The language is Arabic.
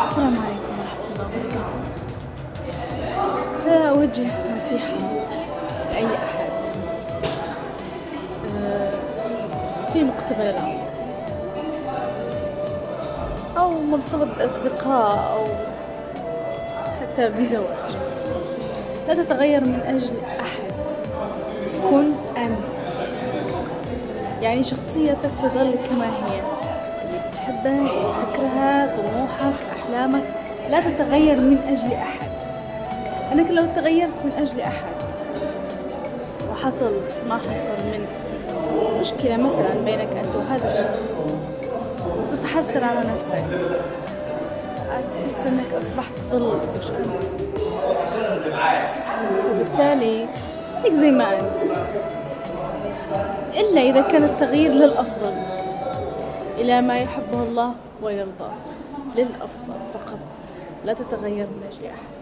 السلام عليكم ورحمة الله وبركاته. لا أوجه نصيحة لأي أحد في مقتبل العمر أو مرتبط بأصدقاء أو حتى بزواج. لا تتغير من أجل أحد، كن أنت. يعني شخصيتك تظل كما هي، اللي بتحبها اللي بتكرهها، طموحك، أحلامك لا تتغير من أجل أحد. أنك لو تغيرت من أجل أحد وحصل ما حصل من مشكلة مثلا بينك أنت وهذا الشخص، تتحسر على نفسك، تحس أنك أصبحت ظل مش أنت. فبالتالي خليك زي ما أنت، إلا إذا كان التغيير للأفضل إلى ما يحبه الله ويرضاه، للأفضل فقط. لا تتغير من أجل أحد.